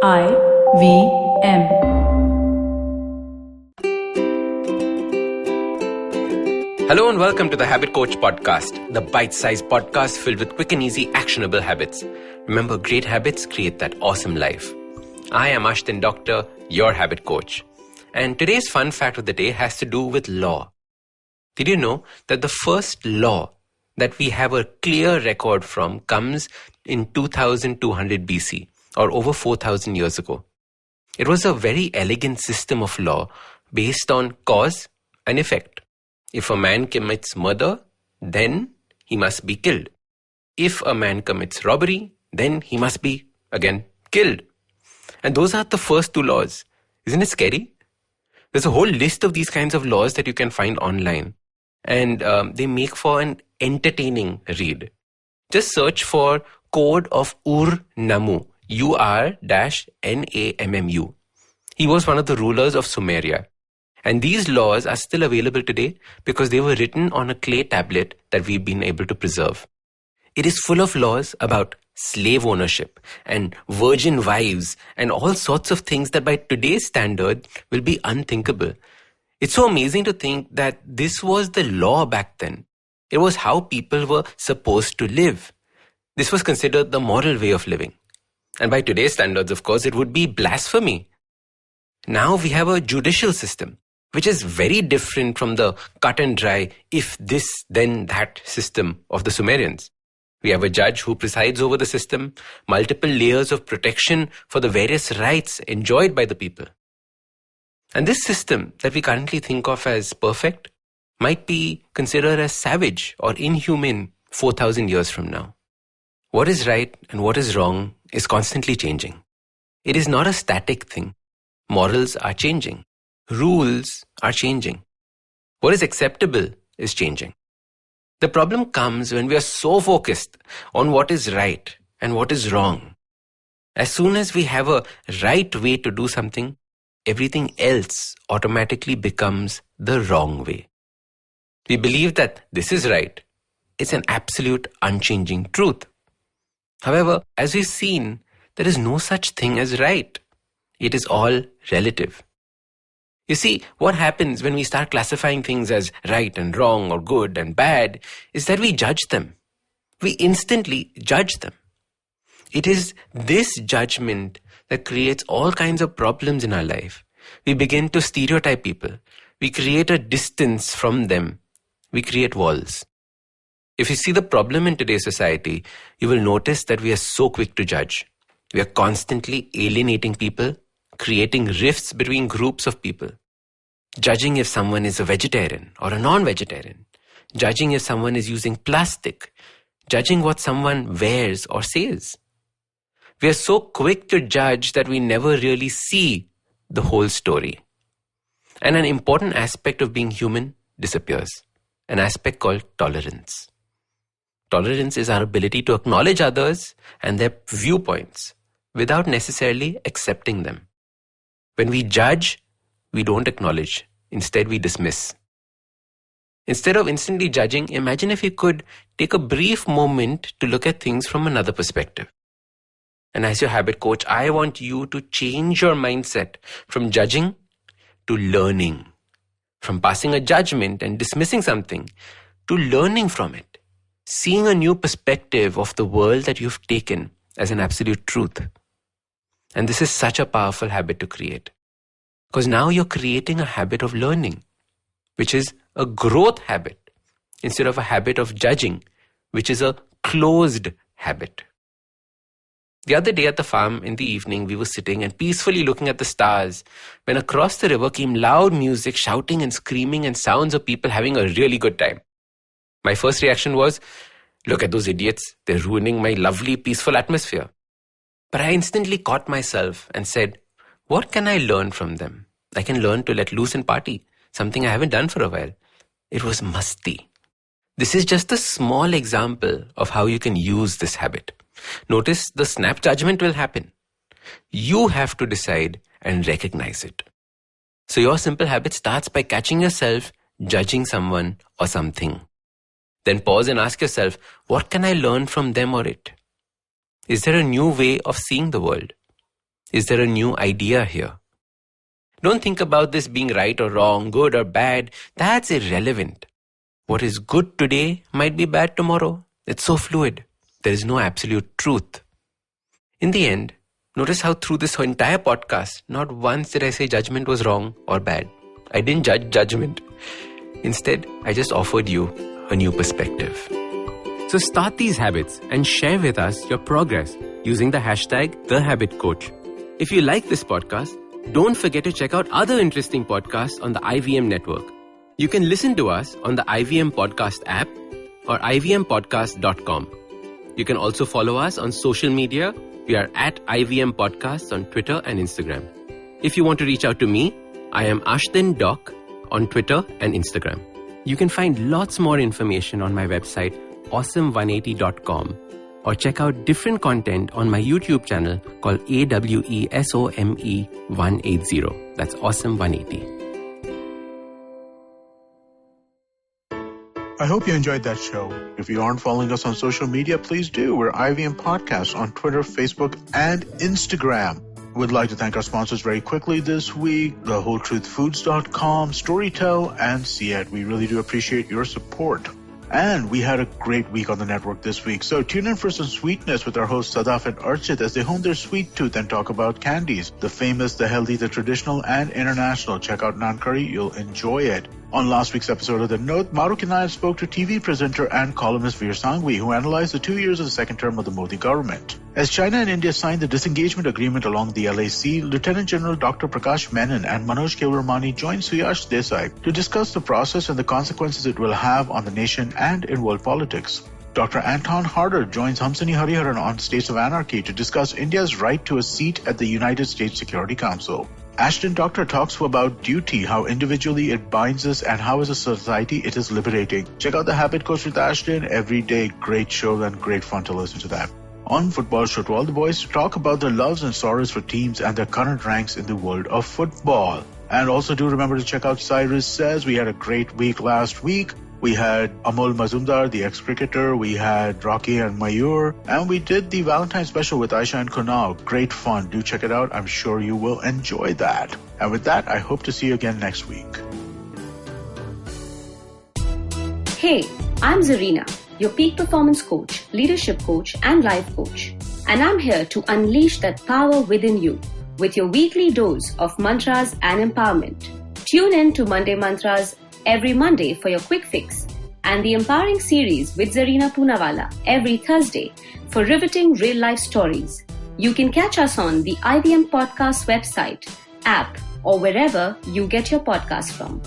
IVM. Hello and welcome to the Habit Coach Podcast, the bite-sized podcast filled with quick and easy actionable habits. Remember, great habits create that awesome life. I am Ashdin Doctor, your habit coach. And today's fun fact of the day has to do with law. Did you know that the first law that we have a clear record from comes in 2200 BC, or over 4,000 years ago? It was a very elegant system of law based on cause and effect. If a man commits murder, then he must be killed. If a man commits robbery, then he must be, again, killed. And those are the first two laws. Isn't it scary? There's a whole list of these kinds of laws that you can find online. And they make for an entertaining read. Just search for Code of Ur-Nammu, U-R-N-A-M-M-U. He was one of the rulers of Sumeria. And these laws are still available today because they were written on a clay tablet that we've been able to preserve. It is full of laws about slave ownership and virgin wives and all sorts of things that by today's standard will be unthinkable. It's so amazing to think that this was the law back then. It was how people were supposed to live. This was considered the moral way of living. And by today's standards, of course, it would be blasphemy. Now we have a judicial system, which is very different from the cut and dry, if this, then that system of the Sumerians. We have a judge who presides over the system, multiple layers of protection for the various rights enjoyed by the people. And this system that we currently think of as perfect might be considered as savage or inhumane 4,000 years from now. What is right and what is wrong is constantly changing. It is not a static thing. Morals are changing. Rules are changing. What is acceptable is changing. The problem comes when we are so focused on what is right and what is wrong. As soon as we have a right way to do something, everything else automatically becomes the wrong way. We believe that this is right. It's an absolute unchanging truth. However, as we've seen, there is no such thing as right. It is all relative. You see, what happens when we start classifying things as right and wrong or good and bad is that we judge them. We instantly judge them. It is this judgment that creates all kinds of problems in our life. We begin to stereotype people. We create a distance from them. We create walls. If you see the problem in today's society, you will notice that we are so quick to judge. We are constantly alienating people, creating rifts between groups of people. Judging if someone is a vegetarian or a non-vegetarian. Judging if someone is using plastic. Judging what someone wears or says. We are so quick to judge that we never really see the whole story. And an important aspect of being human disappears. An aspect called tolerance. Tolerance is our ability to acknowledge others and their viewpoints without necessarily accepting them. When we judge, we don't acknowledge. Instead, we dismiss. Instead of instantly judging, imagine if you could take a brief moment to look at things from another perspective. And as your habit coach, I want you to change your mindset from judging to learning. From passing a judgment and dismissing something to learning from it. Seeing a new perspective of the world that you've taken as an absolute truth. And this is such a powerful habit to create. Because now you're creating a habit of learning, which is a growth habit, instead of a habit of judging, which is a closed habit. The other day at the farm in the evening, we were sitting and peacefully looking at the stars when across the river came loud music, shouting and screaming and sounds of people having a really good time. My first reaction was, look at those idiots, they're ruining my lovely, peaceful atmosphere. But I instantly caught myself and said, what can I learn from them? I can learn to let loose and party, something I haven't done for a while. It was musty. This is just a small example of how you can use this habit. Notice the snap judgment will happen. You have to decide and recognize it. So your simple habit starts by catching yourself judging someone or something. Then pause and ask yourself, what can I learn from them or it? Is there a new way of seeing the world? Is there a new idea here? Don't think about this being right or wrong, good or bad. That's irrelevant. What is good today might be bad tomorrow. It's so fluid. There is no absolute truth. In the end, notice how through this entire podcast, not once did I say Judgement was wrong or bad. I didn't judge Judgement. Instead, I just offered you a new perspective. So start these habits and share with us your progress using the hashtag #TheHabitCoach. If you like this podcast, don't forget to check out other interesting podcasts on the IVM network. You can listen to us on the IVM Podcast app or ivmpodcast.com. You can also follow us on social media. We are at IVM Podcasts on Twitter and Instagram. If you want to reach out to me, I am Ashdin Doc on Twitter and Instagram. You can find lots more information on my website, awesome180.com, or check out different content on my YouTube channel called AWESOME180. That's Awesome180. I hope you enjoyed that show. If you aren't following us on social media, please do. We're IVM Podcasts on Twitter, Facebook, and Instagram. We'd like to thank our sponsors very quickly this week, thewholetruthfoods.com, Storytel, and Siet. We really do appreciate your support. And we had a great week on the network this week. So tune in for some sweetness with our hosts Sadaf and Archit as they hone their sweet tooth and talk about candies. The famous, the healthy, the traditional, and international. Check out Naan Curry. You'll enjoy it. On last week's episode of The Note, Maruk and I spoke to TV presenter and columnist Veer Sanghvi, who analyzed the 2 years of the second term of the Modi government. As China and India signed the disengagement agreement along the LAC, Lieutenant General Dr. Prakash Menon and Manoj Kewalramani joined Suyash Desai to discuss the process and the consequences it will have on the nation and in world politics. Dr. Anton Harder joins Hamsini Hariharan on States of Anarchy to discuss India's right to a seat at the United States Security Council. Ashdin Doctor talks about duty, how individually it binds us and how as a society it is liberating. Check out The Habit Coach with Ashdin every day. Great show and great fun to listen to that. On Football Show, to all the boys to talk about their loves and sorrows for teams and their current ranks in the world of football. And also do remember to check out Cyrus Says. We had a great week last week. We had Amol Mazumdar, the ex-cricketer. We had Rocky and Mayur. And we did the Valentine's special with Aisha and Kunal. Great fun. Do check it out. I'm sure you will enjoy that. And with that, I hope to see you again next week. Hey, I'm Zarina, your peak performance coach, leadership coach, and life coach. And I'm here to unleash that power within you with your weekly dose of mantras and empowerment. Tune in to Monday Mantras every Monday for your quick fix, and the Empowering Series with Zarina Poonawalla every Thursday for riveting real-life stories. You can catch us on the IVM Podcast website, app, or wherever you get your podcasts from.